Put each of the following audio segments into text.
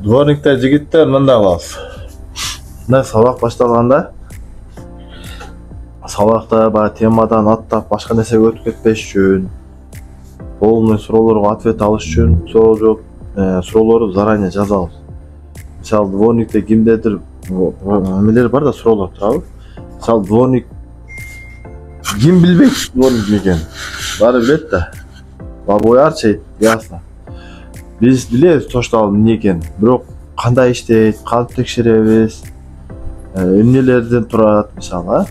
Дворниктер жигиттер мындай кылабыз. Мына сабак башталганда сабакта баягы темадан аттап башка нерсеге өтүп кетпеш үчүн, полный суроолорго ответ алыш үчүн суроолорду заранее жазабыз. Мисалы дворникте кимдедир эмелер бар да суроолор турабы. Мисалы дворник ким билбейт дворник экенин. Баары билет да. Бабой арчайт, ясно. Биз билебиз точно эмне экенин. Бирок кандай иштейт, кантип текшеребиз, эмнелерден турат мисалы,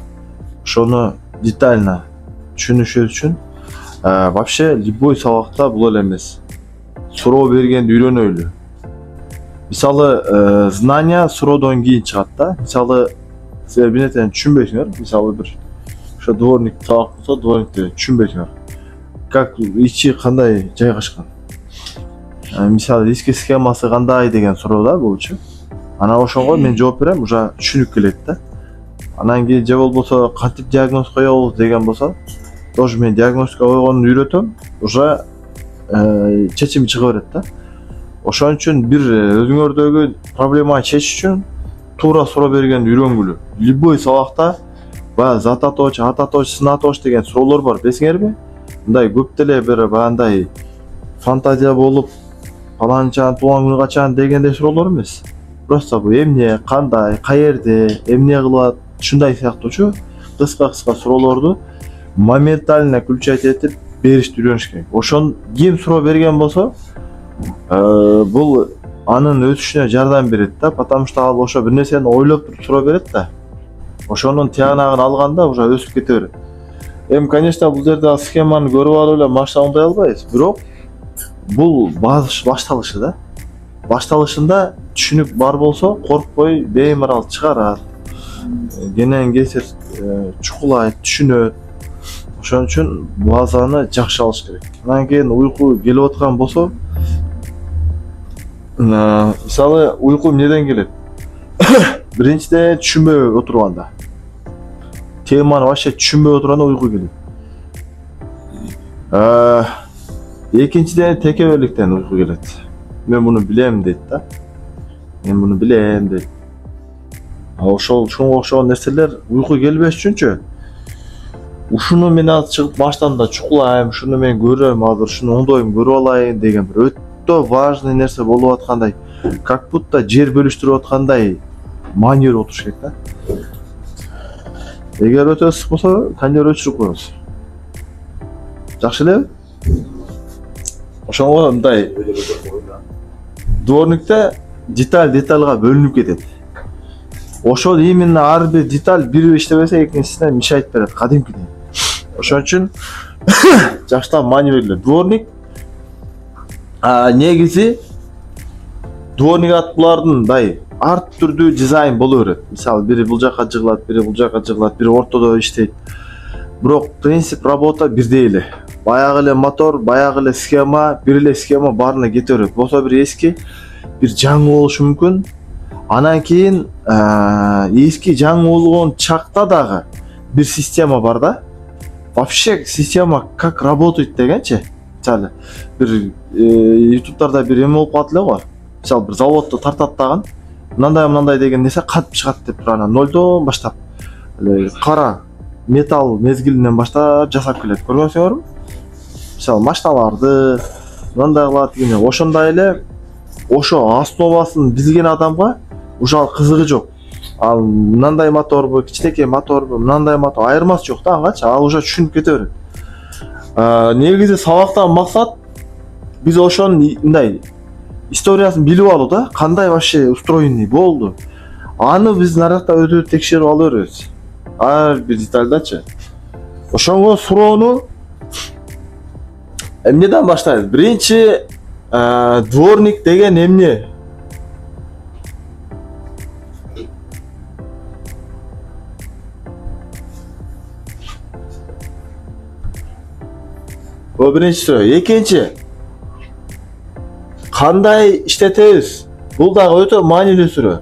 ошону детально түшүнүшү үчүн вообще любой сабакта бул эле эмес. Суроо бергенди үйрөнөйлү. Мисалы знания суроодон кийин чыгат да. Мисалы силер бир нерсени түшүнбөйсүңөр. Мисалы бир ошо дворник сабак болсо, дворникти түшүнбөйсүңөр. Как ичи кандай жайгашкан. Мисалы ички схемасы кандай деген суроо да булчу. Анан ошого мен жооп берем, уже түшүнүп келет да. Анан кийин же болбосо кантип диагноз коебуз деген болсо, тоже мен диагностика койгонду үйрөтөм, уже чечим чыга берет да. Ошон үчүн бир өзүңөрдөгү проблеманы чечиш үчүн туура суроо бергенди үйрөнгүлө. Любой сабакта баягы зататоч, ататоч, сынаточ деген суроолор бар, билесиңерби? Мындай көп деле бир баягындай фантазия болуп, паланчан туулган күнү качан дегендей суроолор эмес. Просто бу эмне, кандай, каерде, эмне кылат, ушундай сыяктуучу кыска суроолорду моментально включать этип беришти үйрөнүш керек. Ошон ким суроо берген болсо, бул анын өсүшүнө жардам берет да, потому что ал ошо бир нерсени ойлоп туруп суроо берет да. Ошонун тыянагын алганда уже өсүп кете берет. Конечно, бул жерде схеманы көрүп алып эле машыгандай албайбыз, бирок бул башталышы да. Башталышында түшүнүк бар болсо, коркпой беймарал чыгарат. Кенен кесир чукулайт, түшүнөт. Ошон үчүн базаны жакшы алыш керек. Анан кийин уйку келип аткан болсо, мисалы уйку эмнеден келет? Биринчиден түшүнбөй отурганда. Теманы вообще түшүнбөй отурганда уйку келет. Экинчиден текебеликтен уйку келет. Мен муну билем дейт да. Мен муну билем дейт. Ошол чоң окшогон нерселер уйку келбеш үчүнчү. Ушуну мен азыр чыгып баштанда чукулайм, ушуну мен көрөм, азыр ушуну оңдойм, көрүп алайын деген бир өтө важный нерсе болуп аткандай, как будто жер бөлүштүрүп аткандай манер отуруш керек да. Эгер өтө ысык болсо, кондер өчүрүп коебуз. Жакшы элеби? Ошоңо мындай дворникте деталга бөлүнүп кетет. Ошол именно ар бир деталь бири иштебесе экинчисине мешайт берет кадимкидей. Ошон үчүн жаштап маани берилет. Дворник негизи дворник ат булардын мындай ар түрдүү дизайн боло берет. Мисалы бири бул жака жыгылат, бири бул жака жыгылат, бири ортодо иштейт. Бирок принцип работа бирдей эле. Баягы эле мотор, баягы эле схема, бир эле схема баарына кете берет. Болсо бир эски, бир жаңы болушу мүмкүн. Анан кийин эски жаңы болгон чакта дагы бир система бар да. Вообще система как работает дегенчи. Мисалы бир ютубтарда бир эме болуп калат эле го. Мисалы бир заводду тартат дагы, мындай деген нерсе кантип чыгат деп туруп анан нолдон баштап кара металл мезгилинен баштап жасап келет. Көргөнсүңөрбү? Мисалы машиналарды мындай кылат деген. Ошондой эле ошо основасын билген адамга уже кызыгы жок. Ал мындай моторбу, кичинекей моторбу, мындай мотор айырмасы жок да ангачы. Ал уже түшүнүп кете берет. Негизи сабактан максат биз ошонун мындай историясын билип алуу да, кандай вообще устроенный болду. Аны биз наракта өтүп текшерип ала беребиз. Ар бир детальдачы. Ошоңо суроону эмнеден баштайбыз? Биринчи дворник деген эмне? Бул биринчи суроо. Экинчи, кандай иштетебиз? Бул дагы өтө маанилүү суроо.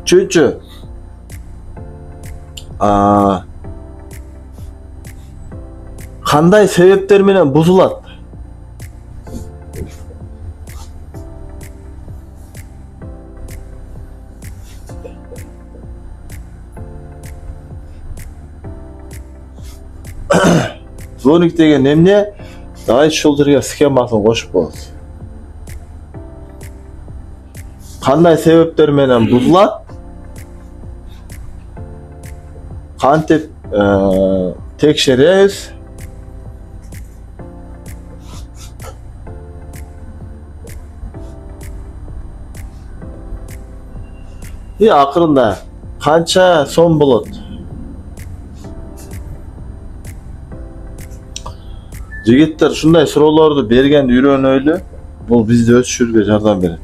Үчүнчү, Кандай себептер менен бузулат? Дворник деген эмне? Давай ушул жерге схемасын кошуп коебуз. Кандай себептер менен бузулат? Кантип текшеребиз? И акырында канча сом болот? Жигиттер ушундай суроолорду бергенди үйрөнөлү. Бул бизди өсүшүргө жардам берет.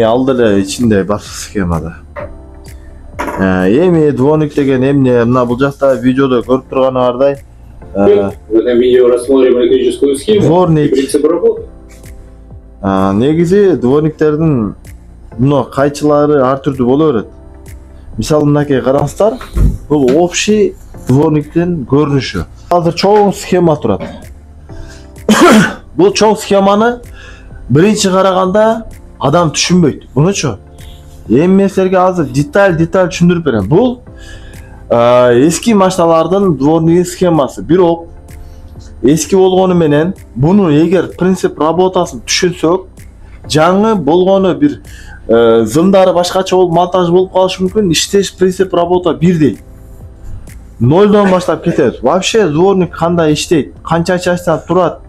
Ал деле ичинде бар схемада. Эми дворник деген эмне? Мына бул жакта видеодо көрүп турганыңардай. В этом видео рассмотрим электрическую схему Дворник. и принцип работы. Негизи дворниктердин мына кайчылары ар түрдүү боло берет. Мисалы мынакей караңыздар, бул общий дворниктин көрүнүшү. Азыр чоң схема турат. Бул чоң схеманы биринчи караганда адам түшүнбөйт. Мунучу эми мен силерге азыр деталь түшүндүрүп берем. Бул эски машиналардын дворниктин схемасы. Бирок эски болгону менен буну эгер принцип работасын түшүнсөк, жаңы болгону бир зымдары башкача болуп монтаж болуп калышы мүмкүн. Иштеш принцип работа бирдей. Нолдон баштап кетет. Вообще дворник кандай иштейт, канча частьтан турат,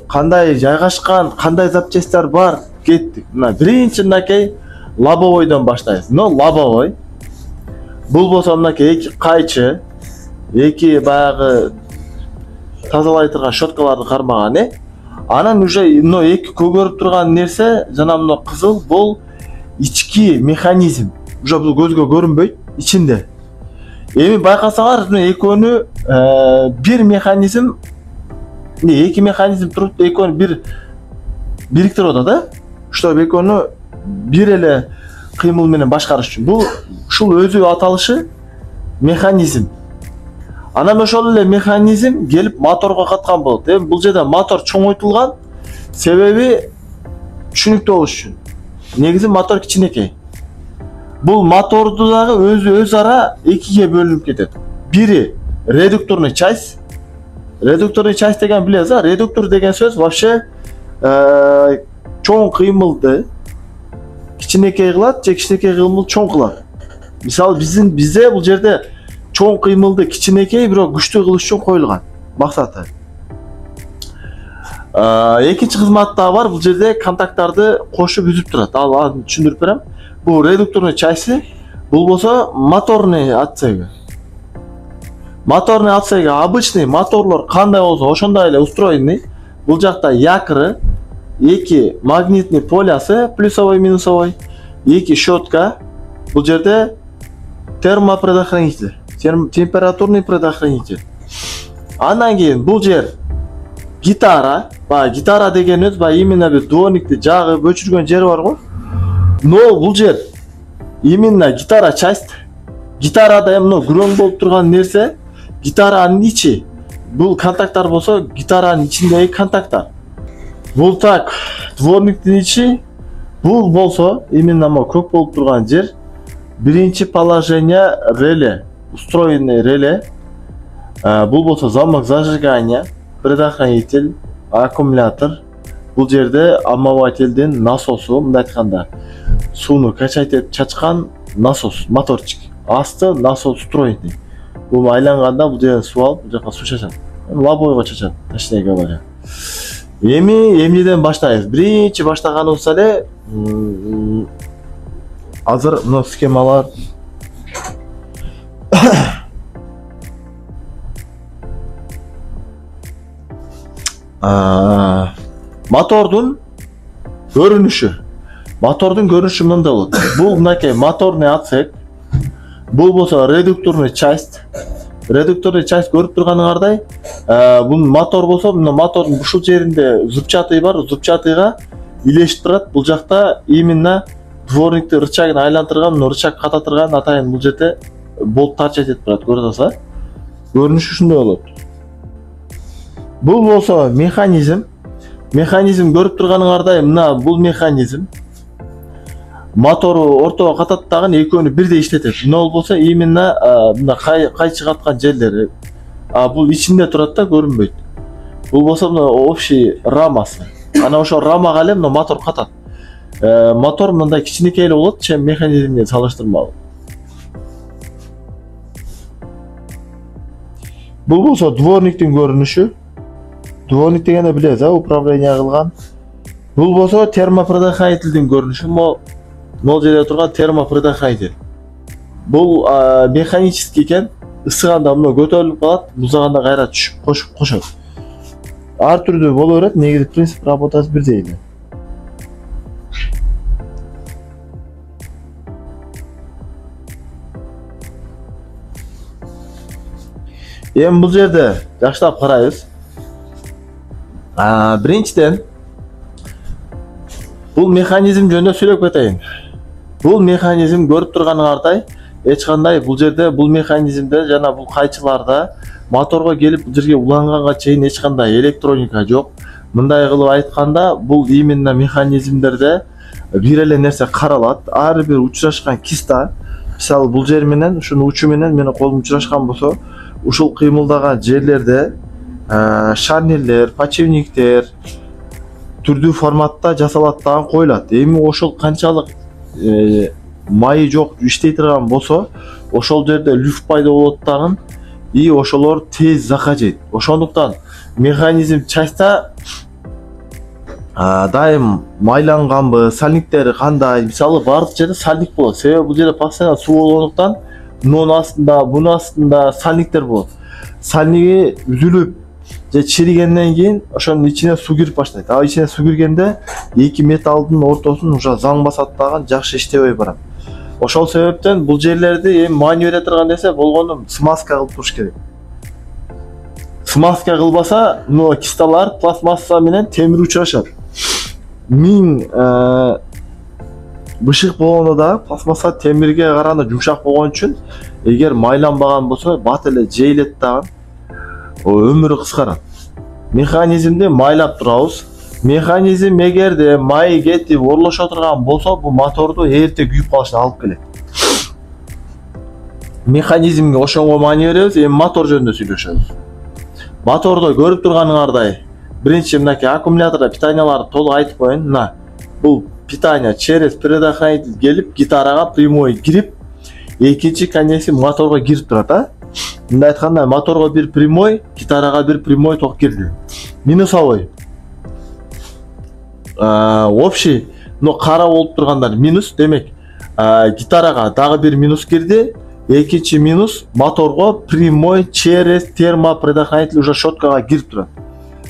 кандай жайгашкан, кандай запчастьтар бар, кеттик. Мына биринчи мынакей лобовойдон баштайбыз. Лобовой. Бул болсо мынакей эки кайчы, эки баягы тазалай турган щеткаларды кармаган, Анан уже эки көгөрүп турган нерсе, жана мына кызыл, бул ички механизм. Уже бул көзгө көрүнбөйт ичинде. Эми байкасаңар, экөөнү бир механизм, эки механизм туруп, экөөнү бир бириктирип атат, Чтобы экөөнү бир эле кыймыл менен башкарыш үчүн. Бул ушул өзү аталышы механизм. Анан ошол эле механизм келип моторго каткан болот. Бул жерде мотор чоңойтулган, себеби түшүнүктүү болуш үчүн. Негизи мотор кичинекей. Бул моторду дагы өз ара экиге бөлүнүп кетет. Бири редукторный часть. Редукторный часть деген билесиз, редуктор деген сөз вообще чоң кыймылды кичинекей кылат, же кичинекей кыймыл чоң кылат. Мисалы бизде бул жерде чоң кыймылды кичинекей, бирок күчтүү кылыш үчүн коюлган максаты. Экинчи кызмат да бар, бул жерде контакттарды кошуп үзүп турат. Ал түшүндүрүп берем. Бул редукторный части, бул болсо моторный отсеги. Моторный отсеги обычный моторлор кандай болсо ошондой эле устроенный. Бул жакта якоры, эки магнитный полясы, плюсовой, минусовой, эки щетка. Бул жерде термопредохранитель, температурный предохранитель. Андан кийин бул жер гитара. Гитара дегенибиз именно бир дворникти жагып өчүргөн жери бар го. Но бул жер именно гитара часть. Гитарада эмне гром болуп турган нерсе, гитаранын ичи. Бул контакттар болсо, гитаранын ичиндеги контакттар. Бул так, дворниктин ичи. Бул болсо именно көк болуп турган жер. Биринчи положение реле, устроенный реле. Бул болсо замок зажигания, предохранитель, аккумулятор. Бул жерде омывательдин насосу, мындай айтканда, сууну качать этип чачкан насос, моторчик. Асты насос устроенный. Бул айланганда бул жерден суу алып, бул жака суу чачат. Лобойго чачат, точнее говоря. Эмнеден баштайбыз? Биринчи баштаганыбыз эле азыр мына схемалар мотордун көрүнүшү. Мотордун көрүнүшү мындай болот. Бул мынакей моторный отсек. Бул болсо редукторный часть. Редукторный часть көрүп турганыңардай, бул мотор болсо, мына мотордун ушул жеринде зубчатый бар, зубчатыйга илешип турат. Бул жакта именно дворникти рычагын айлантырган, рычаг кататырган атайын бул жерде болт торчать этип турат, көрүп атасызбы? Көрүнүшү ушундай болот. Бул болсо механизм. Механизм көрүп турганыңардай мына бул механизм. Мотору ортого катат дагы экөөнү бирдей иштетет. Эмне болсо именно мына кайчы каткан жерлери. Бул ичинде турат да, көрүнбөйт. Бул болсо мына общий рамасы. Ана ошо рамага эле мына мотор катат. Мотор мындай кичинекей эле болот, чем механизмге салыштырмалуу. Бул болсо дворниктин көрүнүшү. Дворник дегенде билебиз, управление кылган. Бул болсо термопредохранительдин көрүнүшү. Могул жерде турган термопредохранитель. Бул механический экен. Ысыганда мына көтөрүлүп калат, музаганда кайра түшүп кошот. Ар түрдүү боло берет, негизи принцип работасы бирдей эле. Эми бул жерде жакшылап карайбыз. Биринчиден бул механизм жөнүндө сүйлөп кетейин. Бул механизм көрүп турганыңардай эч кандай бул жерде бул механизмде жана бул кайчыларда моторго келип бул жерге уланганга чейин эч кандай электроника жок. Мындай кылып айтканда бул именно механизмдерде бир эле нерсе каралат. Ар бир учурашкан киста, мисалы бул жер менен ушунун учу менен менин колум учурашкан болсо, ушул кыймылдаган жерлерде шарнирлер, подшипниктер түрдүү форматта жасалат дагы коюлат. Эми ошол канчалык майы жок иштей турган болсо, ошол жерде люфт пайда болот дагы, и ошолор тез закка жейт. Ошондуктан механизм часта дайым майланганбы, сальниктери кандай, мисалы бардык жерде сальник болот. Себеби бул жерде постоянно суу болгондуктан мунун астында, бунун астында сальниктер болот. Сальниги үзүлүп же чиригенден кийин ошонун ичине суу кирип баштайт. Ичине суу киргенде эки металдын ортосун уже заң басат дагы, жакшы иштебей барат. Ошол себептен бул жерлерди эми маани бере турган нерсе болгону смазка кылып туруш керек. Смазка кылбаса, мына кисталар пластмасса менен темир учурашат. 1000 бышык болгондо да пластмасса темирге караганда жумшак болгон үчүн эгер майланбаган болсо бат эле жейилет дагы, өмүрү кыскарат. Механизмди майлап турабыз. Механизм эгерде май кетип орлошо турган болсо, бул моторду эрте күйүп калышына алып келет. Механизмге ошого маани беребиз. Эми мотор жөнүндө сүйлөшөбүз. Мотордо көрүп турганыңардай, биринчи мынакей аккумуляторда питанияларды толук айтып коеюн. Мына бул питание через предохранитель келип, гитарага прямой кирип, экинчи коннекция моторго кирип турат, Мындай айтканда, моторго бир прямой, гитарага бир прямой ток кирди. Минусовой. Общий, но кара болуп тургандар минус, демек, гитарага дагы бир минус кирди. Экинчи минус моторго прямой через термопредохранитель уже щеткага кирип турат.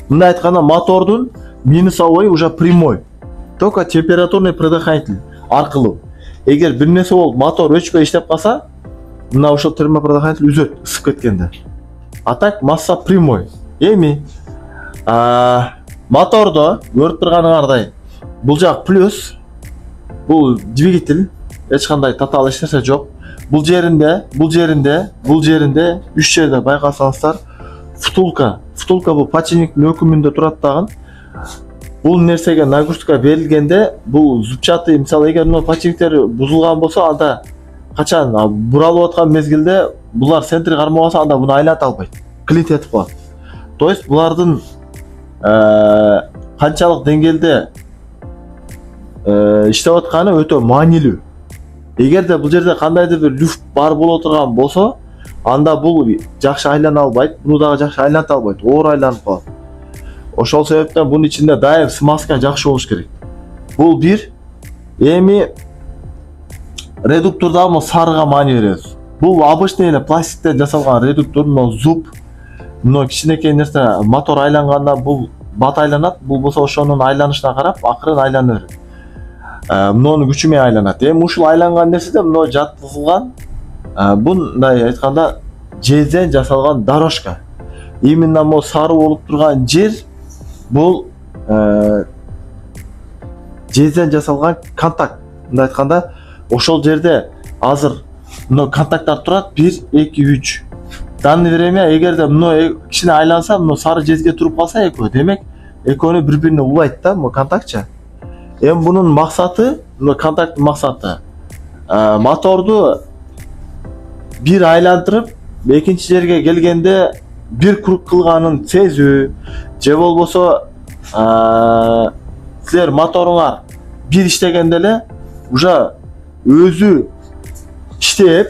Мындай айтканда, мотордун минусовой уже прямой. Только температурный предохранитель аркылуу. Эгер бир нерсе болуп мотор өчпөй иштеп калса, мына ошол термопредохранитель үзөт ысып кеткенде. А так масса прямой. Эми мотордо көрүп турганыңардай, бул жак плюс, бул двигатель, эч кандай татаал эч нерсе жок. Бул жеринде 3 жерде байкасаңыздар, втулка бул подшипниктин өкүмүндө турат дагы. Бул нерсеге нагрузка берилгенде, бул зубчатый, мисалы эгер мына подшипниктер бузулган болсо, анда качан буралып аткан мезгилде булар центри кармабаса, анда буну айлата албайт, клинт этип калат. То есть булардын канчалык деңгээлде иштеп атканы өтө маанилүү. Эгерде бул жерде кандайдыр бир люфт бар боло турган болсо, анда бул жакшы айлана албайт, буну дагы жакшы айланта албайт, оор айланып калат. Ошол себептен бунун ичинде дайым смазка жакшы болуш керек. Бул бир. Эми редуктор дагы сарыга маани беребиз. Бул обычный эле пластиктен жасалган редуктор, зуб. Мына кичинекей нерсе мотор айланганда бул бат айланат, бул болсо ошонун айланышына карап акырын айлана берет. Мунун күчү менен айланат. Эми ушул айланган нерседе мына жаткызылган, мындай айтканда жезден жасалган дорожка. Именно могу сары болуп турган жер бул жезден жасалган контакт. Мындай айтканда, ошол жерде азыр мына контакттар турат 1, 2, 3. Данный время эгерде мына кичине айланса, мына сары жезге туруп калса экөө, демек экөөнү бири-бирине улайт да, мына контактча. Эми бунун максаты, мына контакттын максаты моторду бир айлантырып, экинчи жерге келгенде бир круг кылганын сезүү, же болбосо силер моторуңар бир иштегенде эле уже өзү иштеп,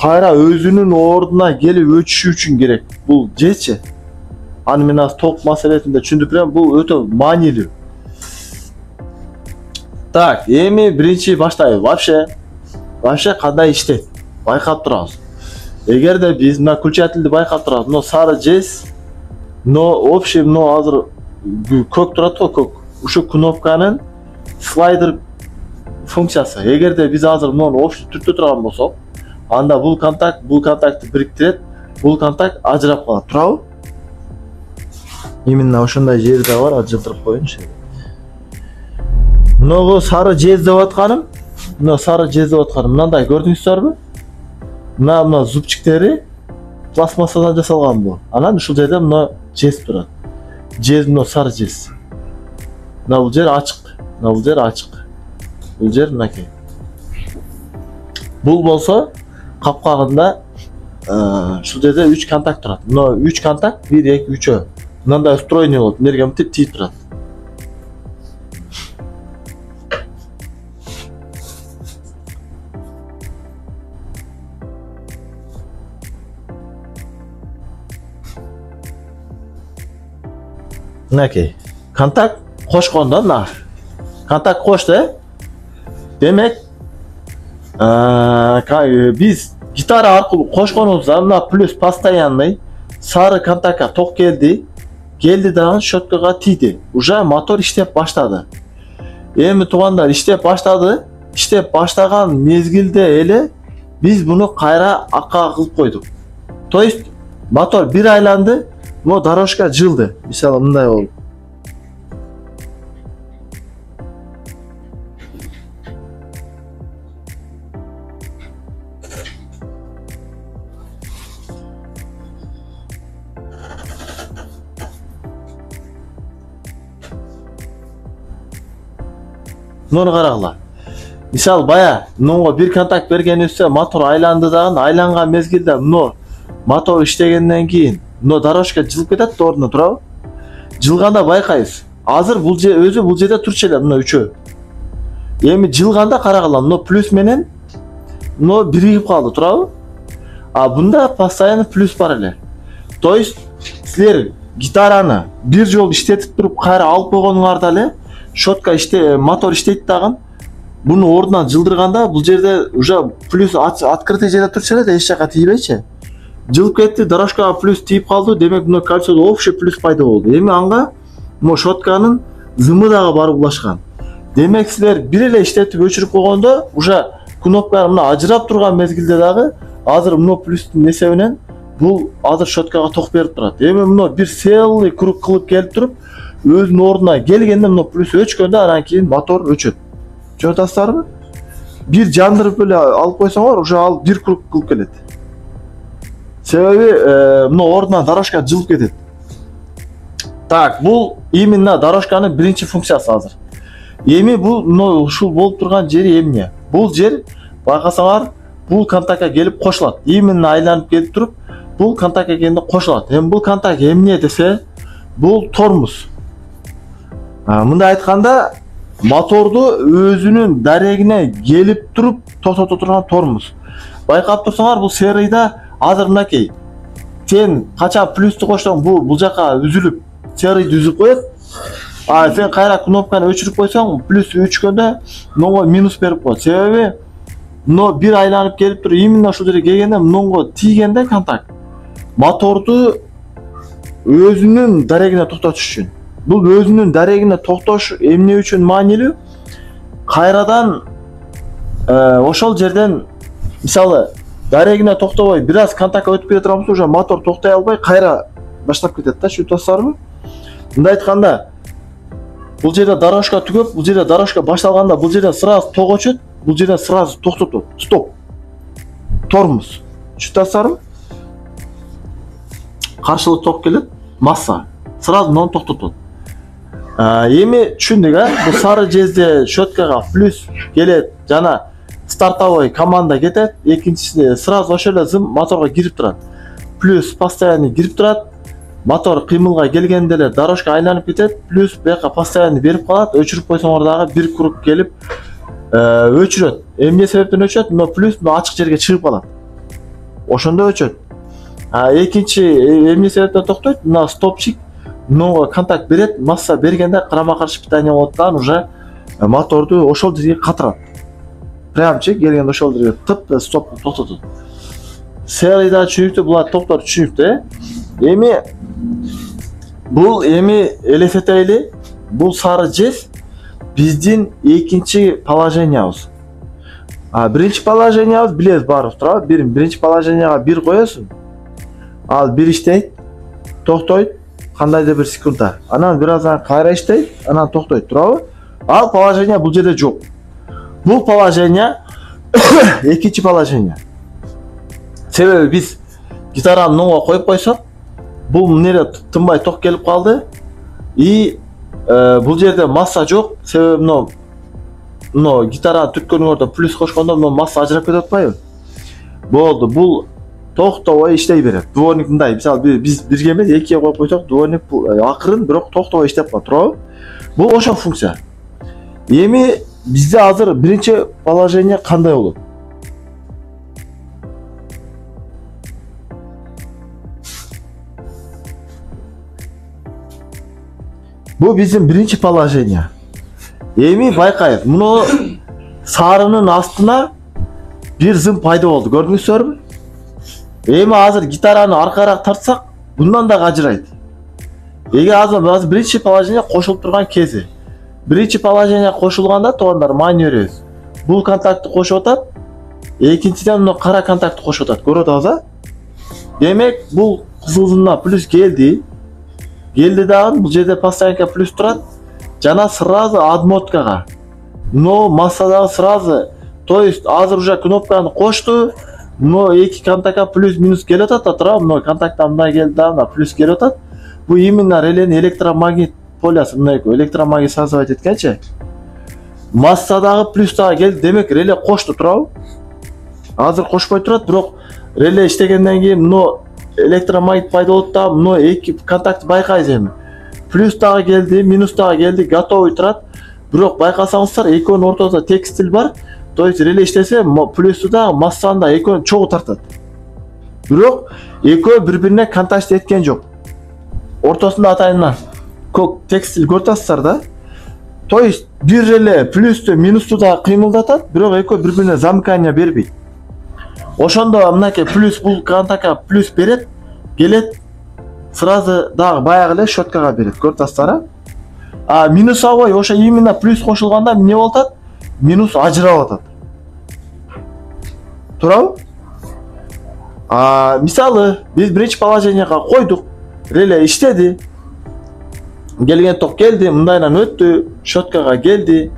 кайра өзүнүн ордуна келип өчүшү үчүн керек. Бул жечи. Аны мен азыр ток маселесинде түшүндүрүп берем, бул өтө маанилүү. Так, эми биринчи баштайбыз. Вообще кандай иштейт? Байкап турабыз. Эгерде биз мына включательди байкап турабыз, мына сары жез, мына общий, мына азыр көк турат го, көк. Ушу кнопканын слайдер функциясы. Эгерде биз азыр муну общий түрдө турган болсок, анда бул контактты бириктирет, бул контакт ажырап калат, туурабы? Именно ошондой жери да бар, ажыртып коеюнчу. Мына сары жез деп атканым, мындай көрдүңүздөрбү? Мына зубчиктери пластмассадан жасалган бул. Анан ушул жерде мына жез турат. Жез, мына сары жез. Мына бул жер ачык, Бул жер мынакей. Бул болсо капкагында ушул жерде 3 контакт турат. Мына 3 контакт 1, 2, 3. Мындай устроение болот, энергия мынтип тийип турат. Мынакей. Контакт кошкондо мына. Контакт кошто. Демек, биз гитара аркылуу кошконубузда мына плюс постоянный сары контактка ток келди дагы щеткага тийди. Уже мотор иштеп баштады. Эми туугандар, иштеп баштаган мезгилде эле биз буну кайра акка кылып койдук. То есть мотор бир айланды, но дорожка жылды. Мисалы мындай болду. Муну карагыла. Мисалы бая мынга бир контакт бергенибизде мотор айланды дагы, айланган мезгилде мына мотор иштегенден кийин мына дорожка жылып кетет ордуна, туурабы? Жылганда байкайбыз. Азыр бул жерде турчу эле, мына үчөө. Эми жылганда карагыла, мына плюс менен мына биригип калды, туурабы? А бунда постоянно плюс бар эле. То есть силер гитараны бир жолу иштетип туруп кайра алып койгонуңарда эле щетка мотор иштейт дагы. Буну ордунан жылдырганда бул жерде уже плюс открытый жерде турчу эле, эч жака тийбейчи. Жылып кетти, дорожкага плюс тийип калды, демек мына кольцодо общий плюс пайда болду. Эми анга мына щетканын зымы дагы барып улашкан. Демек силер бир эле иштетип өчүрүп койгондо уже кнопка мына ажырап турган мезгилде дагы азыр мына плюстун эсебинен бул азыр щеткага ток берип турат. Эми мына бир целый круг кылып келип туруп өзүнүн ордуна келгенде мына плюс өчкөндө анан кийин мотор өчөт. Түшүнүп атасыздарбы? Бир жандырып эле алып койсоңор, уже ал бир круг кылып келет. Себеби мына ордунан дорожка жылып кетет. Так, бул именно дорожканын биринчи функциясы азыр. Эми бул мына ушул болуп турган жери эмне? Бул жер байкасаңар, бул контактка келип кошулат. Именно айланып келип туруп, бул контактка келгенде кошулат. Эми бул контакт эмне десе, бул тормоз. Мындай айтканда, моторду өзүнүн дарегине келип туруп токтото турган тормоз. Байкап турсаңар, бул серийда азыр мынакей. Сен качан плюсту коштоң, бул жака үзүлүп, серийди үзүп коет. Сен кайра кнопканы өчүрүп койсоң, плюс өчкөндө мынга минус берип коет. Себеби мына бир айланып келип туруп, именно ошол жерге келгенде мынга тийгенде контакт моторду өзүнүн дарегине токтотуш үчүн. Бул өзүнүн дарегине токтош эмне үчүн маанилүү? Кайрадан ошол жерден мисалы дарегине токтобой бир аз контактка өтүп кете турганбыз, уже мотор токтой албай кайра баштап кетет да, түшүнүп атасыздарбы? Мындай айтканда, Бул жерде дорожка түгөп, бул жерде дорожка башталганда бул жерде сразу ток өчөт, бул жерде сразу токтотот. Стоп. Тормоз. Түшүнөсүңөрбү? Каршылык ток келет, масса. Сразу муну токтотот. Эми түшүндүк, бул сары жезде щеткага плюс келет, жана стартовой команда кетет, экинчиси сразу ошол эле зым моторго кирип турат. Плюс постоянный кирип турат. Мотор кыймылга келгенде эле дорожка айланып кетет, плюс бияка постоянный берип калат, өчүрүп койсоңор дагы бир круг келип өчүрөт. Эмне себептен өчөт? Но плюс ачык жерге чыгып калат. Ошондо өчөт. Экинчи эмне себептен токтойт? Мына стопчик мынга контакт берет, масса бергенде карама-каршы питание болот да, уже моторду ошол жерге катырат. Прямчы келгенде ошол жерге тып стоп токтотот. Серийда түшүнүктүү, булар токтор түшүнүктүү. Бул элестетели, бул сары жез биздин экинчи положениябыз. Биринчи положениябыз билебиз баарыбыз туурабы? Биринчи положенияга бир коесуң. Ал бир иштейт, токтойт, кандайдыр бир секундда. Анан бир аздан кайра иштейт, анан токтойт, туурабы? Ал положение бул жерде жок. Бул положение экинчи положение. Себеби биз гитараны мынга коюп койсок, бул эмне тынбай ток келип калды. И бул жерде масса жок. Себеби мына гитара түрткөнүңөрдө плюс кошкондо мына масса ажырап кетип атпайбы? Болду. Бул токтобой иштей берет. Дворник мындай, мисалы биз бирге эмес, экиге коюп койсок, дворник акырын, бирок токтобой иштеп калат, туурабы? Бул ошол функция. Эми бизде азыр биринчи положение кандай болот? Бул биздин биринчи положение. Эми байкайбыз, муну сарынын астына бир зым пайда болду. Көрдүңүздөрбү? Эми азыр гитараны аркараак тартсак, bundan да ажырайт. Эге азыр биринчи положение кошулуп турган кези. Биринчи положение кошулганда туугандар маани беребиз. Бул контактты кошуп атат, экинчиден мына кара контактты кошуп атат. Көрүп атабыз, Демек, бул кызыл зымна плюс келди. Келди дагы бул жерде постоянка плюс турат. Жана сразу адмоткага. Но массадагы сразу, то есть азыр уже кнопканы кошту. Но эки контактка плюс минус келип атат, туурабы? Но контактта мындай келди дагы плюс келип атат. Бул именно релени электромагнит полясы, мына электромагнит создавать эткенчи. Массадагы плюс дагы келди, демек реле кошту, туурабы? Азыр кошпой турат, бирок реле иштегенден кийин мына электромагнит пайда болот да, мына эки контакт байкайсыз эми. Плюс дагы келди, минус дагы келди, готовый турат. Бирок байкасаңыздар, экөөнүн ортосунда текстиль бар. То есть реле иштесе, плюсу да, массаны да экөөнү чогуу тартат. Бирок экөө бири-бирине контакт эткен жок. Ортосунда атайынан көк текстиль көрүп да. То есть бир реле плюсту, минусту да кыймылдатат, бирок экөө бири-бирине замыкание бербейт. Ошондо мынакей плюс бул контактка плюс берет, келет, сразу дагы баягы эле щеткага берет. Көрүп атасыздар, а минусовой ошо именно плюс кошулганда эмне болуп атат? Минус ажырап атат. Туурабы? Мисалы, биз биринчи положенияга койдук, реле иштеди. Келген ток келди, мындайдан өттү, щеткага келди.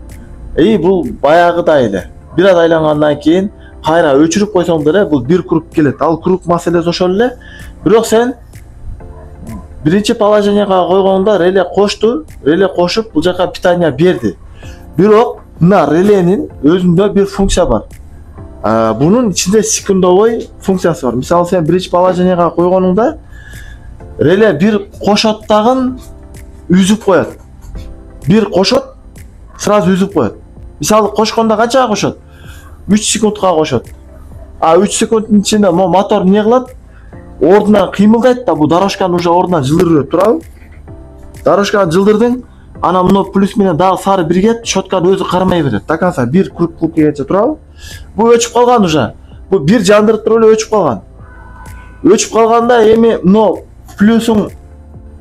Бул баягыдай эле. Бир аз айлангандан кийин кайра өчүрүп койсоң деле бул бир круг келет. Ал круг маселеси ошол эле. Бирок сен биринчи положенияга койгондо реле кошту, реле кошуп бул жака питание берди. Бирок мына реленин өзүндө бир функция бар. Бунун ичинде секундовой функциясы бар. Мисалы сен биринчи положенияга койгонуңда реле бир кошот дагы үзүп коет. Бир кошот, сразу үзүп коет. Мисалы кошкондо канчага кошот? 3 секундка кошот. 3 секундтун ичинде мотор эмне кылат? Ордунан кыймылдайт да, бул дорожканы уже ордунан жылдырып, туурабы? Дорожканы жылдырдың, анан мына плюс менен дагы сары биргет, щетканы өзү кармай берет. Таканса бир круг кылып келгенче, туурабы? Бул өчүп калган уже. Бул бир жандырып туруп эле өчүп калган. Өчүп калганда эми мына плюсуң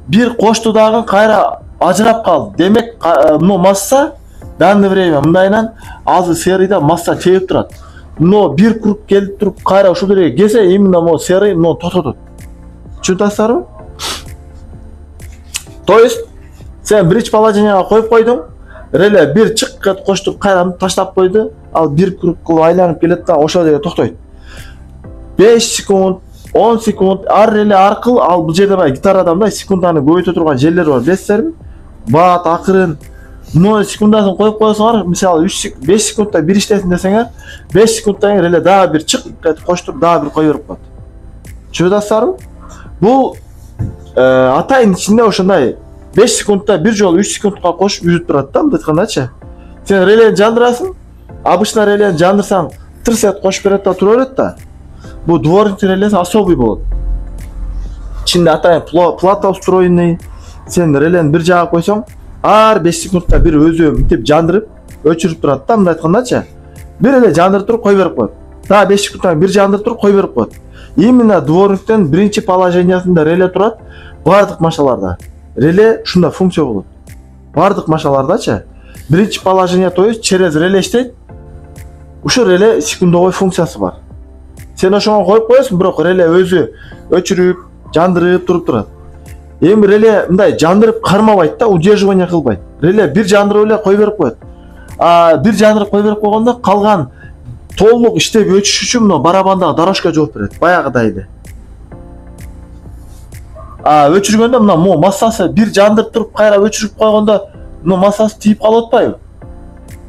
бир кошту дагы кайра ажырап калды. Демек, мына масса данное время мындайынан азыр серийде масса чегип турат. Но бир круг келип туруп кайра ушул жерге келсе, именно mo серий токтотот. Түшүнүп атасыздарбы? То есть Sen birinchi положениеге koyup koydun. Rele bir çık koştup kayranıp taşlap koydu. Al bir kılıp aylanıp gelip de oşa diye toktoydu. 5 sekund, 10 sekund ar rele arkıl al bu жерде bay gitar adamda sekundаны көбөйтө турган жерлер бар билесиздерби? Баат акырын 0 секундасын коюп коесуңар, мисалы 5 секундда bir иштесин десеңер, 5 секунддан кийин реле дагы bir чык коштуруп дагы bir кое берип коет. Түшүнүп атасыздарбы? Бул атайын ичинде ошондой 5 секундда bir жолу 3 секундка кошуп жүрүп турат да, мындай айткандачы. Сен релени жандырасың, обычно релени жандырсаң тырсет кошуп берет да тура берет да. Bu dvornik relesi особый болот. İçinde atayın plata устроенный. Sen releni bir jağa koysan, ar 5 sekundda bir özü mintip jandırıp, öçürüp turat da, mындай айткандачы. Bir ele jandırıp turup koy berip koyot. Daha 5 sekunddan bir jandırıp turup koy berip koyot. Именно dvornikten birinci положениясында relе турат. Бардык машаларда. Relе шунда функция болот. Бардык машалардачы. Birinci положение, то есть через relе иштейт. Ушул relе секундовой функциясы бар. Sen ошоңо коюп коесуң, бирок реле өзү өчүрүп, жандырып туруп турат. Эми реле мындай жандырып кармабайт да, удерживание кылбайт. Реле бир жандырып эле кой берип коет. Бир жандырып кой берип койгондо калган толук иштеп өчүш үчүн мына барабандагы дорожка жооп берет, баягыдай эле. Өчүргөндө мына массасы бир жандырып туруп кайра өчүрүп койгондо, мына массасы тийип калып атпайбы?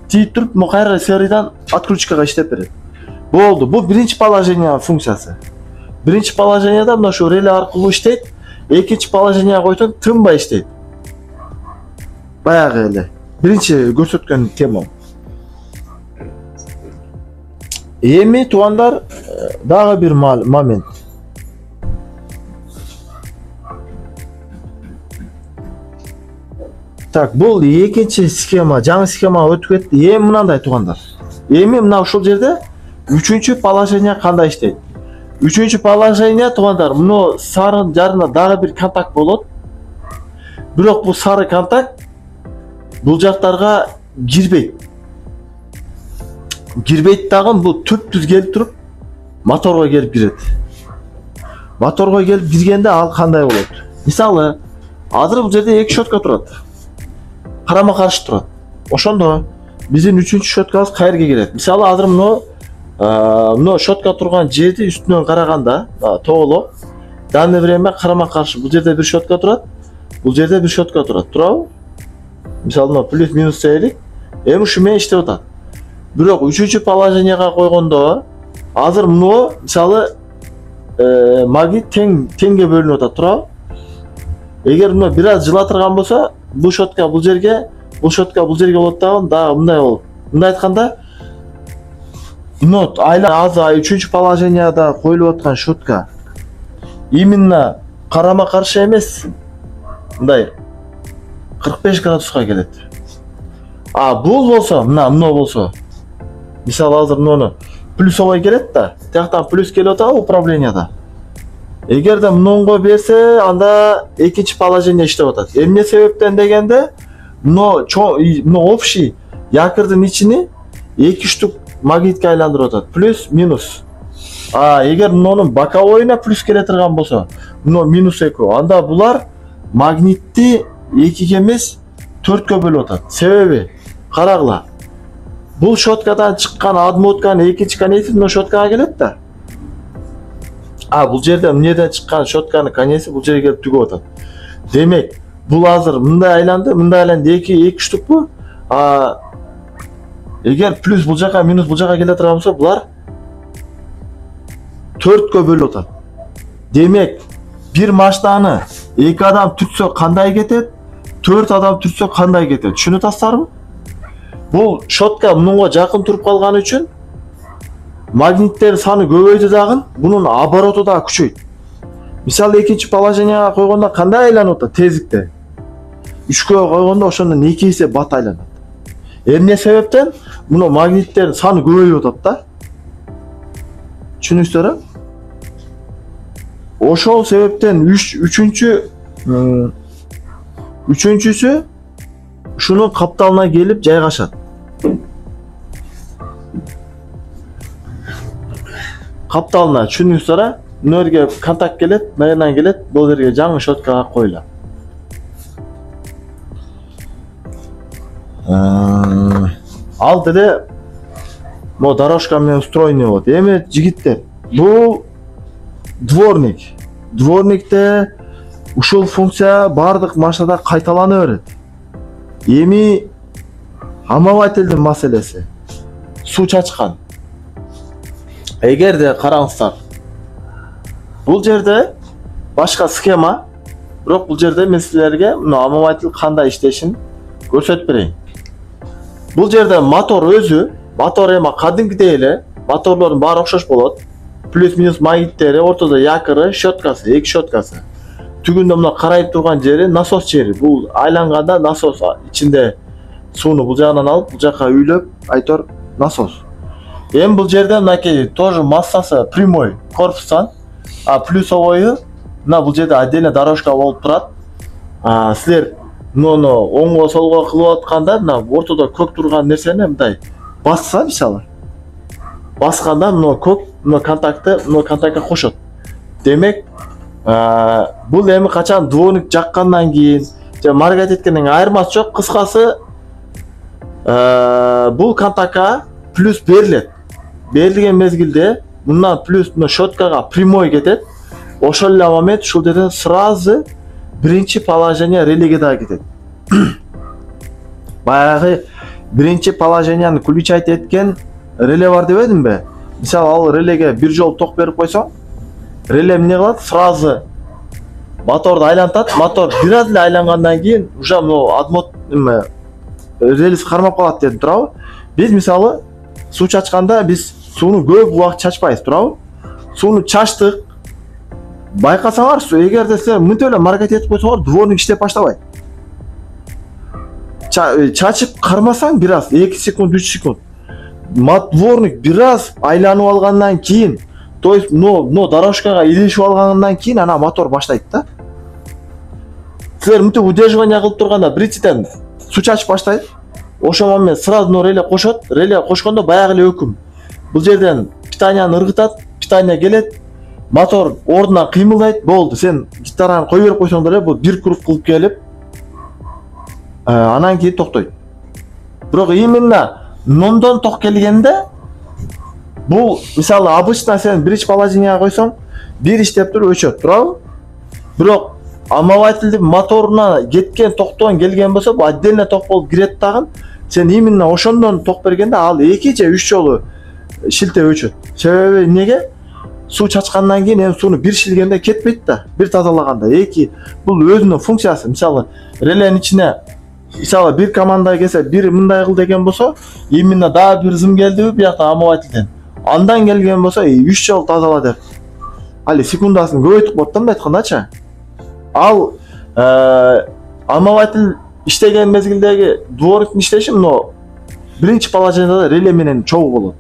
Тийип туруп, мына кайра сериядан отключкага иштеп берет. Болду. Bu birinci положение функциясы. Birinci положениеда мына шу реле аркылуу иштейт. Экинчи положениеге койсоң тынбай иштейт. Баягы эле. Биринчи көрсөткөн тема. Эми туугандар, дагы бир момент. Так, бул экинчи схема, жаңы схема өтүп кетти. Эми мынандай туугандар. Эми мына ушул жерде Üçüncü положение кандай иштейт? Üçüncü положение туугандар, мына сарынын жарына дагы бир контакт болот. Бирок бул сары контакт бул жактарга кирбейт. Кирбейт дагы бул түп-түз келип туруп моторго келип кирет. Моторго келип киргенде ал кандай болот? Мисалы, азыр бул жерде эки шотка турат. Карама каршы турат. Ошондо биздин үчүнчү шоткабыз кайерге келет? Мисалы, азыр мына шотка турган жерди үстүнөн караганда, тоголо, данный время карама каршы бул жерде бир шотка турат, бул жерде бир шотка турат. Турабы? Мисалы, мына плюс минус дейли. Эми ушу менен иштеп атат. Бирок үчүнчү положениеге койгондо, азыр мына мисалы магнит теңге бөлүнүп атат, турабы? Эгер мына бир аз жылатырган болсо, бул шотка бул жерге болот дагы мындай болот. Мындай айтканда, үчүнчү положениеда коюлуп аткан шотка именно карама каршы эмес, мындай 45 градуска келет. Бул болсо, мына болсо, мисалы азыр муну плюсовой келет да, тияктан плюс келип атабы управленияда. Эгерде мунунго берсе, анда экинчи положение иштеп атат. Эмне себептен дегенде, мына общий якордун ичини эки штук магнитке айландырып атат. Плюс, минус. Эгер мунун боковойуна плюс келе турган болсо, мына минус экөө. Анда булар магнитти экиге эмес, 4кө бөлүп атат. Себеби, карагыла. Бул шоткадан чыккан отмотканын экинчи конеси мына шоткага келет да. Бул жерде эмнеден чыккан шотканын конеси бул жерге келип түгөп атат. Демек, бул азыр мындай айланды, эки штукпу? Эгер плюс бул жака, минус бул жака келе турган болсо, булар 4кө бөлүп атат. Демек, бир машинаны 2 адам түртсө кандай кетет, 4 адам түртсө кандай кетет? Түшүнүп атасыздарбы? Бул шотка мунунга жакын туруп калганы үчүн магниттер саны көбөйдү дагы, бунун обороту да күчөйт. Мисалы, экинчи положениеге койгондо кандай айланып атат тездикте? 3кө койгондо ошондон 2 эсе бат айланат. Эмне себептен? Муну магниттердин саны көбөйүп атат да. Түшүнүңүздөр? Ошол себептен үчүнчүсү ушунун капталына келип жайгашат. Капталына түшүнүңүздөр? Мына жерге контакт келет, мындан келет, бул жерге жаңы шоткага коюлат. Ал деле мо дорожка менен устроенный болот. Эми жигиттер, бул дворник. Дворникте ушул функция бардык машинада кайталана берет. Эми омовательдин маселеси. Суу чачкан. Эгерде караңыздар, бул жерде башка схема, бирок бул жерде мен силерге омователь кандай иштешин көрсөтүп берейин. Бул жерде мотор өзү, мотор эми кадимкидей эле, моторлордун баары окшош болот. Плюс-минус магниттери, ортодо якыры, щеткасы, эки щеткасы. Түгүндө мына карайып турган жери насос жери. Бул айланганда насос ичинде сууну бул жагынан алып, бул жака үйлөп, айтор насос. Эми бул жерде мынакей тоже массасы прямой корпустан, а плюсовойу мына бул жерде отдельно дорожка болуп турат. Силер муну оңго солго кылып атканда мына ортодо көк турган нерсени мындай басса, мисалы басканда мына көк мына контактка кошот. Демек, бул эми качан дворник жаккандан кийин же маркет эткенден кийин айырмасы жок. Кыскасы, бул контактка плюс берилет. Берилген мезгилде мындан плюс мына щеткага прямой кетет. Ошол эле момент ушул жерден сразу биринчи положение релеге да кетет. Баягы биринчи положенияны включать эткен реле бар дебедимби? Мисалы ал релеге бир жолу ток берип койсоң, реле эмне кылат? Сразу моторду айлантат. Мотор бир аз эле айлангандан кийин уже могу адмот релис кармап калат дедим, туурабы? Биз мисалы суу чачканда биз сууну көп убакыт чачпайбыз, туурабы? Сууну чачтык. Байкасаңар, эгерде силер мынтип эле маркет этип койсоңор, дворник иштеп баштабайт. Чачып кармасаң бир аз 2 секунд, 3 секунд. Дворник бир аз айланып алгандан кийин, то есть но дорожкага илишип алгандан кийин ана мотор баштайт да. Силер мынтип удерживание кылып турганда биринчиден суу чачып баштайт. Ошол момент сразу реле кошот. Реле кошкондо баягы эле өкүм. Бул жерден питанияны ыргытат, питания келет, мотор ордунан кыймылдайт, болду. Сен гитараны кой берип койсоң деле бул бир круг кылып келип, анан кийин токтойт. Бирок именно номдон ток келгенде бул мисалы обычно сен биринчи положенияга койсоң, бир иштеп туруп өчөт, туурабы? Бирок омовательдин моторуна кеткен токтон келген болсо, бул отдельно ток болуп кирет дагы. Сен именно ошондон ток бергенде ал 2 же 3 жолу шилтеп өчөт. Себеби эмнеге? Суу чачкандан кийин эми сууну бир шилгенде кетпейт да, бир тазалаганда. Бул өзүнүн функциясы. Мисалы реленин ичине мисалы бир команда келсе, бир мындай кыл деген болсо, именно дагы бир зым келдиби биякта омовательден. Андан келген болсо 3 жол тазала деп. Али секундасын көбөйтүп коет да, мындай айткандачы. Ал омователь иштеген мезгилдеги дворниктин иштеши мына биринчи положенияда реле менен чогуу болот.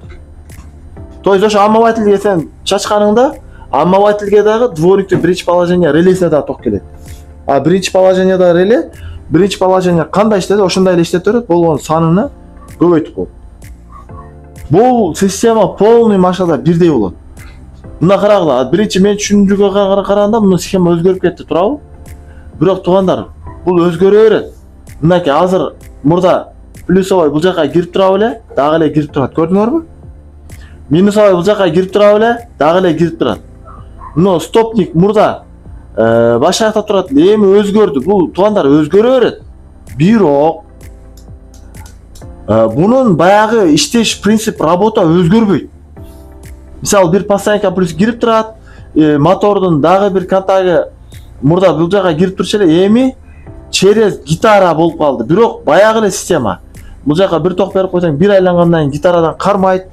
То есть ошо омовательге сен чачканыңда, омовательге дагы дворниктин биринчи положение релесине дагы ток келет. А биринчи положенияда реле, биринчи положение кандай иштеди, ошондой эле иштеп берет, болгон саныны көбөйтүп коет. Бул система полный машинада бирдей болот. Мына карагыла, биринчи мен түшүндүрүүгө караганда мына схема өзгөрүп кетти, туурабы? Бирок туугандар, бул өзгөрө берет. Мынакей азыр мурда плюсовой бул жака кирип тура беле, дагы эле кирип турат, көрдүңөрбү? Минусовой бул жака кирип тура беле, дагы эле кирип турат. Но стопник мурда башка жакта турат, эми өзгөрдү. Бул туугандар өзгөрө берет. Бирок бунун баягы иштеш принцип работа өзгөрбөйт. Мисалы бир постоянка плюс кирип турат, мотордун дагы бир контагы мурда бул жака кирип турчу эле, эми через гитара болуп калды. Бирок баягы эле система. Бул жака бир ток берип койсоң, бир айлангандан кийин гитарадан кармайт.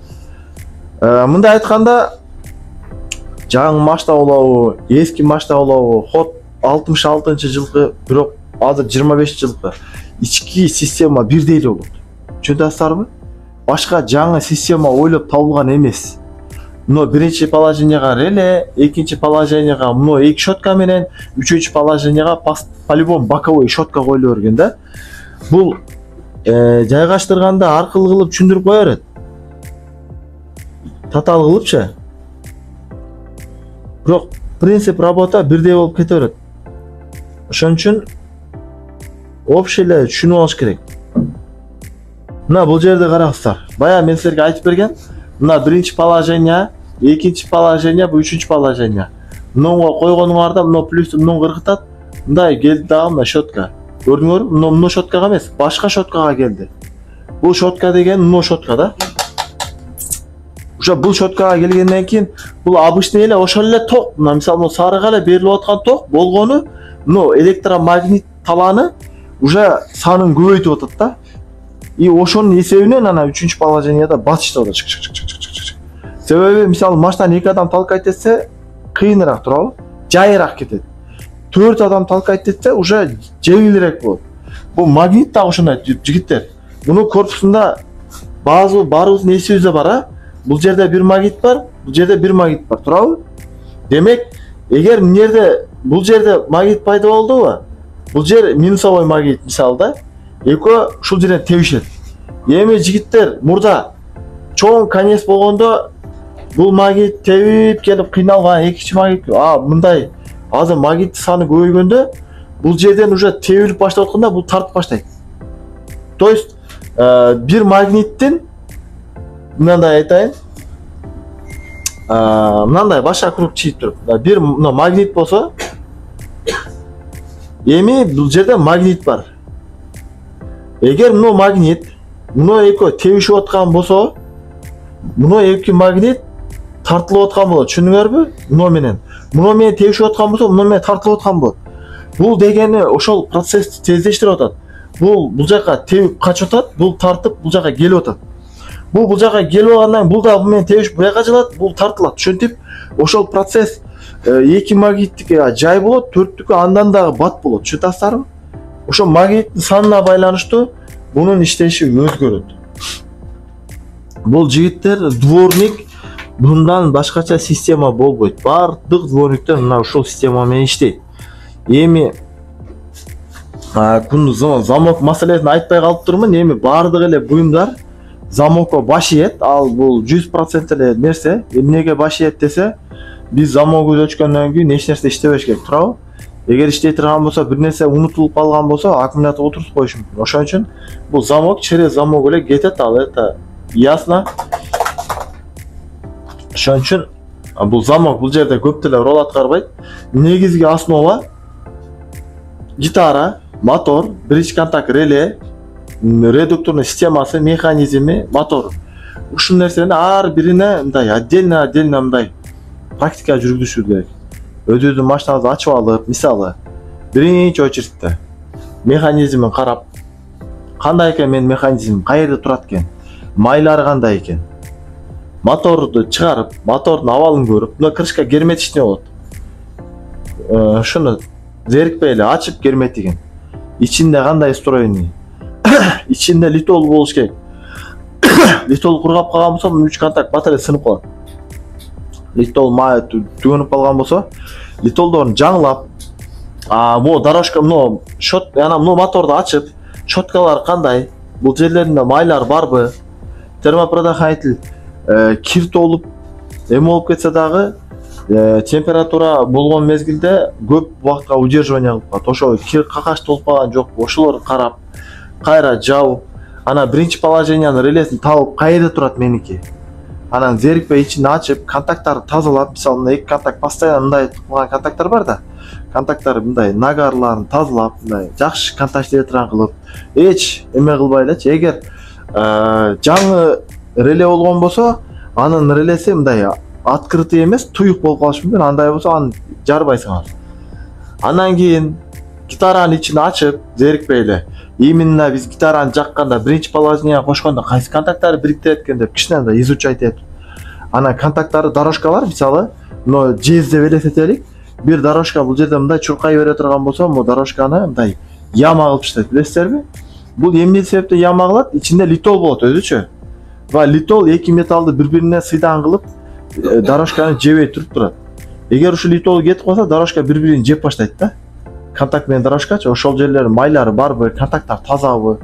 Мындай айтканда, жаңы машина болобу, эски машина болобу, ход 66-жылкы, бирок азыр 25-жылкы ички система бирдей эле болот. Түшүндүңүздарбы? Башка жаңы система ойлоп табылган эмес. Но биринчи положенияга реле, экинчи положенияга мына 2 щетка менен, үчүнчү положенияга по-любому боковой щетка коюла берген да. Бул жайгаштырганда аркылуу кылып түшүндүрүп кое берет. Татал кылыпчы. Бирок принцип работа бирдей болуп кете берет. Ошон үчүн общий эле түшүнүп алыш керек. Мына бул жерде караңыздар. Бая мен силерге айтып берген. Мына биринчи положение, экинчи положение, бул үчүнчү положение. Мынга койгонуңарда мына плюс мына кыргытат. Мындай келди дагы мына щетка. Көрдүңөрбү? Мына щеткага эмес, башка щеткага келди. Бул щетка деген мына щетка да. Уже бул щеткага келгенден кийин бул обычный эле ошол эле ток. Мына мисалы мына сарыга эле берилип аткан ток болгону, мына электромагнит таланы уже санын көбөйтүп атат да. И ошонун эсебинен ана 3-чү положениеда басыштап атат. Себеби мисалы машинаны 2 адам талкайт этсе кыйыныраак турабы? Жайыраак кетет. 4 адам талкайт этсе уже жеңилирээк болот. Бул магнит да ошондой жигиттер. Мунун корпусунда баарыбыздын эсибизде бар, а? Бул жерде бир магнит бар, бул жерде бир магнит бар, турабы? Демек, эгер бул жерде магнит пайда болдубу? Бул жер минусовой магнит мисалы да. Экөө ушул жерден тебишет. Эми жигиттер мурда чоң конец болгондо бул магнит тебип келип кыйналган экинчи магнит. Мындай азыр магнит саны көбөйгөндө бул жерден уже тебилип баштап атканда бул тартып баштайт. То есть бир магниттин мындай айтайын. Мындай башка круг чийип туруп, бир магнит болсо, эми бул жерде магнит бар. Эгер мына магнит, мына экөө тебишип аткан болсо, мына эки магнит тартылып аткан болот. Түшүндүңөрбү? Мына менен тебишип аткан болсо, мына менен тартылып аткан болот. Бул дегени ошол процессти тездештирип атат. Бул жака тебип качып атат, бул тартып бул жака келип атат. Бул жака келип алгандан бул да бул менен тебишип буяка жылат, бул тартылат. Түшүнтүп, ошол процесс эки магниттики жай болот, төрттүкү андан дагы бат болот. Түшүнөсүздарбы? Ошо магниттин санына байланыштуу бунун иштеши өзгөрөт. Бул жигиттер дворник мындан башкача система болбойт. Бардык дворниктер мына ушул система менен иштейт. Эми замок маселесин айтпай калып турмун. Эми бардык эле буюмдар замокко баш ийет. Ал бул 100% эле нерсе. Эмнеге баш ийет десе, биз замогубуз өчкөндөн кийин эч нерсе иштебеш керек, туурабы? Эгер иштей турган болсо, бир нерсе унутулуп калган болсо, аккумулятор отуртуп коюш мүмкүн. Ошон үчүн бул замок через замок эле кетет, ал это ясно. Ошон үчүн бул замок бул жерде көп деле роль аткарбайт. Негизги основа гитара, мотор, биринчи контакт реле, редукторный системасы, механизми, мотор. Ушул нерсени ар бирине мындай отдельно мындай практика жүргүзүш керек. Өзүңүздүн машинаңызды ачып алып, мисалы, биринчи очередте механизмин карап, кандай экен менин механизмим, каерде турат экен, майлары кандай экен. Моторду чыгарып, мотордун абалын көрүп, мына крышка герметичный болот. Ушуну зерикпей эле ачып герметигин. Ичинде кандай устроение? Ичинде литол болуш керек. Литол кургап калган болсо, 3 контакт батарея сынып калат. Литол май түгөнүп калган болсо, литолдорун жаңылап, бул дорожка мына шот, ана мына моторду ачып, щеткалар кандай, бул жерлеринде майлар барбы, термопродохранитель кир толуп, эме болуп кетсе дагы температура болгон мезгилде көп убакытка удерживание кылып калат. Ошо кир какаш толуп калган жокпу, ошолорду карап, кайра жабып, ана биринчи положениянын релесин табып, каерде турат меники. Анан зерикпей ичин ачып, контакттарды тазалап, мисалы мына эки контакт постоянно мындай кылган контакттар бар да. Контакттар мындай нагарларын тазалап, мындай жакшы контактировать кылып, эч эме кылбай элечи. Эгер жаңы реле болгон болсо, анын релеси мындай открытый эмес, туюк болуп калышы мүмкүн. Андай болсо аны жарбайсыңар. Андан кийин гитаранын ичин ачып, зерикпей эле. Именно биз гитараны жакканда биринчи положенияга кошкондо кайсы контакттары бириктирет экен деп кичине да изучать этип. Анан контакттары дорожкалар, мисалы, мына жез деп элестетелик. Бир дорожка бул жерде мындай чуркай бере турган болсо, бул дорожканы мындай яма кылып иштейт, билесиздерби? Бул эмне себептен яма кылат? Ичинде литол болот өзүчө. Ва литол эки металлды бири-бирине сыйдан кылып, дорожканы жебей туруп турат. Эгер ушул литол кетип калса, дорожка бири-бирин жеп баштайт да. Контакт менен дорожкачы, ошол жерлер майлары барбы, контакттар тазабы,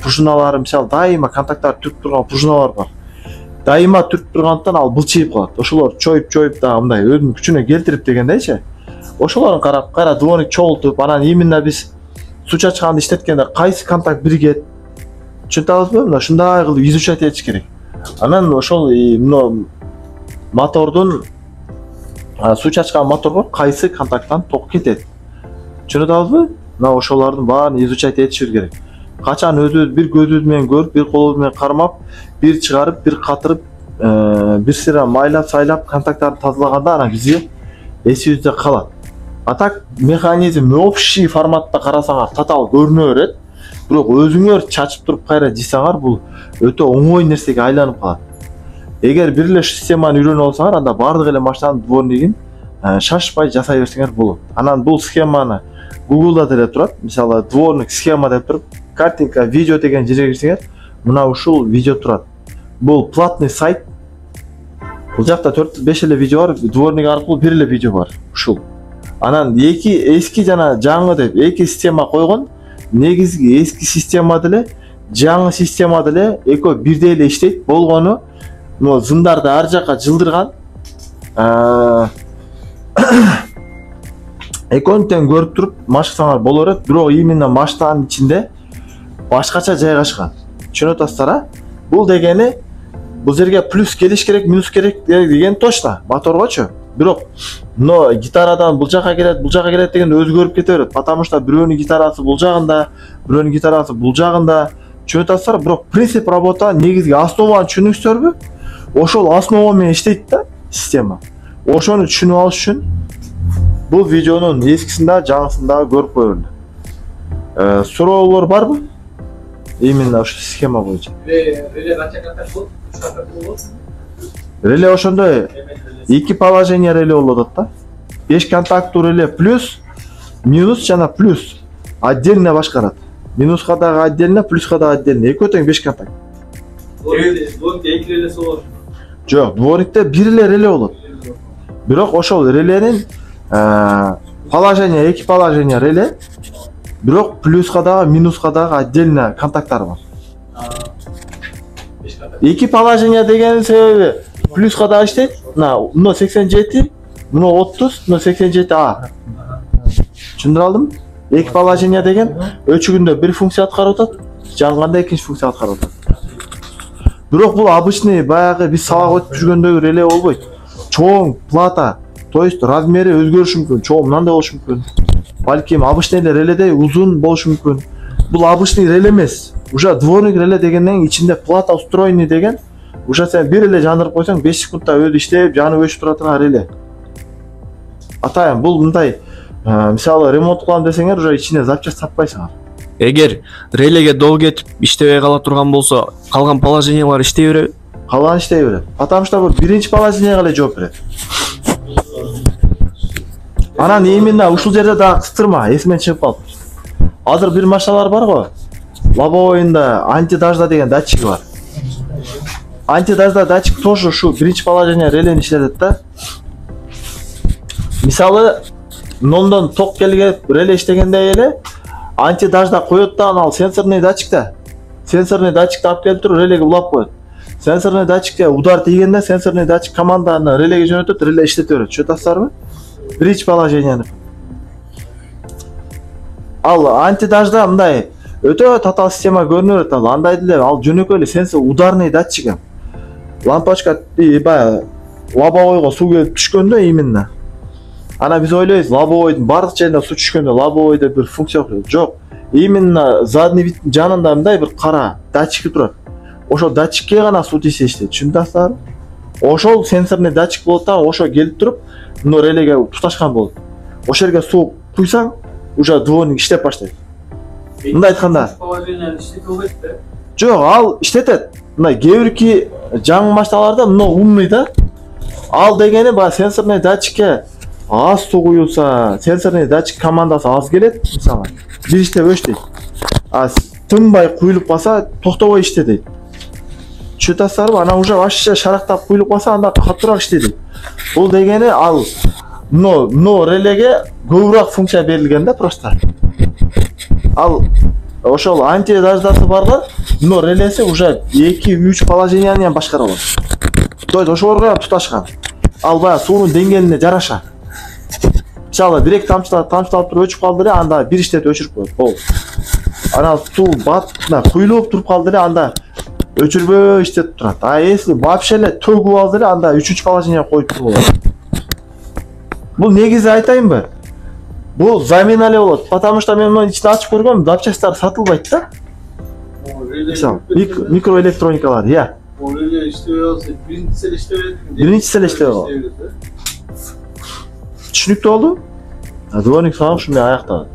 пружиналары, мисалы, дайыма контакттар түрүп турган пружиналар бар. Дайыма түрүп тургандыктан ал былчыйып калат. Ошолор чоюп да мындай өзүнүн күчүнө келтирип дегендейчи. Ошолорун карап, кайра дворник чогултуп, анан именно биз суу чачканды иштеткенде кайсы контакт биригет, Түшүнүп атасызбы? Мына ушундай кылып изучать этиш керек. Анан ошол мына мотордун суу чачкан моторго кайсы контакттан ток кетет. Түшүнүп атасызбы? Мына ошолордун баарын изучать этишибиз керек. Качан өзүбүз бир көзүбүз менен көрүп, бир колубуз менен кармап, бир чыгарып, бир катырып, бир сыйра майлап, сайлап контакттарды тазалаганда анан бизге эсибизде калат. А так механизм общий форматта карасаңар татаал көрүнө берет. Бирок өзүңөр чачып туруп кайра жыйсаңар бул өтө оңой нерсеге айланып калат. Эгер бир эле системаны үйрөнүп алсаңар, анда бардык эле машинанын дворнигин шашпай жасай берсеңер болот. Анан бул схеманы Google'да деле турат. Мисалы дворник схема деп туруп, картинка, видео деген жерге кирсеңер, мына ушул видео турат. Бул платный сайт. Бул жакта 4-5 эле видео бар, дворник аркылуу бир эле видео бар. Ушул. Анан эски жана жаңы деп эки система койгон. Негизги эски система деле, жаңы система деле экөө бирдей эле иштейт. Болгону но зындарды ар жакка жылдырган. Экөөнү тең көрүп туруп машыксаңар боло берет, бирок именно машинанын ичинде башкача жайгашкан. Түшүнүп атасыздар? Бул дегени бул жерге плюс келиш керек, минус керек деген точно моторгочу. Бирок но гитарадан бул жака келет деген өзгөрүп кете берет. Потому что бирөөнүн гитарасы бул жагында, бирөөнүн гитарасы бул жагында. Түшүнүп атасыздар? Бирок принцип работа, негизги основаны түшүнүңүздөрбү? Ошол основа менен иштейт да система. Ошону түшүнүп алыш үчүн бул видеонун эскисинде, жаңысында көрүп коелу. Суроолор барбы? Именно ошол схема боюнча. Реле канча контакт болот? 3 контакт болот? Реле ошондой 2 положение реле болот да. 5 контакттуу реле плюс, минус жана плюс отдельно башкарат. Минуска дагы отдельно, плюска дагы отдельно. Экөө тең 5 контакт. Дворникте 2 релеси болот. Жок, дворникте бир эле реле болот. Бирок ошол реленин положение, 2 положение реле. Бирок плюска дагы, минуска дагы отдельно контакттар бар. 2 положение деген себеби плюска дагы иштейт. Мына 87, мына 30, мына 87А. Түшүндүрүп алдым? 2 положение деген өчүгүндө бир функция аткарып атат, жанганда экинчи функция аткарып атат. Бирок бул обычный баягы биз сабак өтүп жүргөндөгү реле болбойт. Чоң плата, то есть размери өзгөрүшү мүмкүн, чоң мындай болушу мүмкүн. Балким обычный реледей узун болушу мүмкүн. Бул обычный реле эмес. Уже дворник реле дегенден ичинде плата устроенный деген. Уже сен бир эле жандырып койсоң 5 секундта өзү иштеп, жанып өчүп тура турган реле. Атайын, бул мындай мисалы ремонт кылам десеңер, уже ичине запчасть таппайсыңар. Эгер релеге дол кетип иштебей кала турган болсо, калган положениялар иштей береби? Калган иштей берет. Потому что бул биринчи положенияга эле жооп берет. Анан именно ушул жерде дагы кыстырма, эсимен чыгып калды. Азыр бир машиналар бар го. Лобовойунда антидажда деген датчиги бар. Антидажда датчик тоже ушу биринчи положение релени иштетет да. Мисалы, нондон ток келген реле иштегенде эле антидажда коет да, ал сенсорный датчикте. Сенсорный датчикти алып келип туруп релеге улап коет. Сенсорный датчикте удар тийгенде сенсорный датчик команданы релеге жөнөтөт, реле иштете берет. Түшүнүп атасыздарбы? Биринчи положениени. Ал антидажда мындай өтө татаал система көрүнө берет. Андай деле ал жөнөкөй эле сенсор ударный датчиги. Лампочка баягы лобовойго суу келип түшкөндө именно. Ана биз ойлойбуз, лобовойдун бардык жерине суу түшкөндө лобовойдо бир функция окуйт. Жок. Именно задний вид жанында мындай бир кара датчик турат. Ошол датчикке гана суу тийсе иштейт. Түшүнүп атасыздарбы? Ошол сенсорный датчик болот да, ошо келип туруп, мына релеге туташкан болот. Ошол жерге суу куйсаң, уже дворник иштеп баштайт. Мындай айтканда, Положение иштете албайт да? жок, ал иштетет. Мына кээ-бирки жаңы машиналарда мына умный да. Ал дегени баягы сенсорный датчикке аз суу куюлса, сенсорный датчик командасы аз келет, мисалы. Бир иштеп өчтөйт. Тынбай куюлуп калса, токтобой иштейт. Түшүнүп атасыздарбы? Анан уже вообще шарактап куюлуп калса, анда катуураак иштейт. Бул дегени ал но релеге көбүрөөк функция берилген да просто. Ал ошол антидаждасы барлар, но релеси уже 2-3 положенияны башкара алат. То есть ошолорго туташкан. Ал баягы суунун деңгээлине жараша. Мисалы, директ тамчылап туруп өчүп калды эле, анда бир иштетип өчүрүп коет. Болду. Ана стул батына куюлуп туруп калды эле, анда өчүрбөй иштеп турат. А если вообще эле төгүп алды эле, анда 3-үчү положение коюп туруп болот. Бул негизи айтайынбы? Бул замена эле болот, потому что мен муну ичин ачып көргөм, запчасттар сатылбайт да. Мисалы, микроэлектроникалар, иә. Öyle işliyorsa birincisi işliyor. Birincisi işliyor. Түшүнүктүү болду? Дворник сагып ушу мен аяктадым.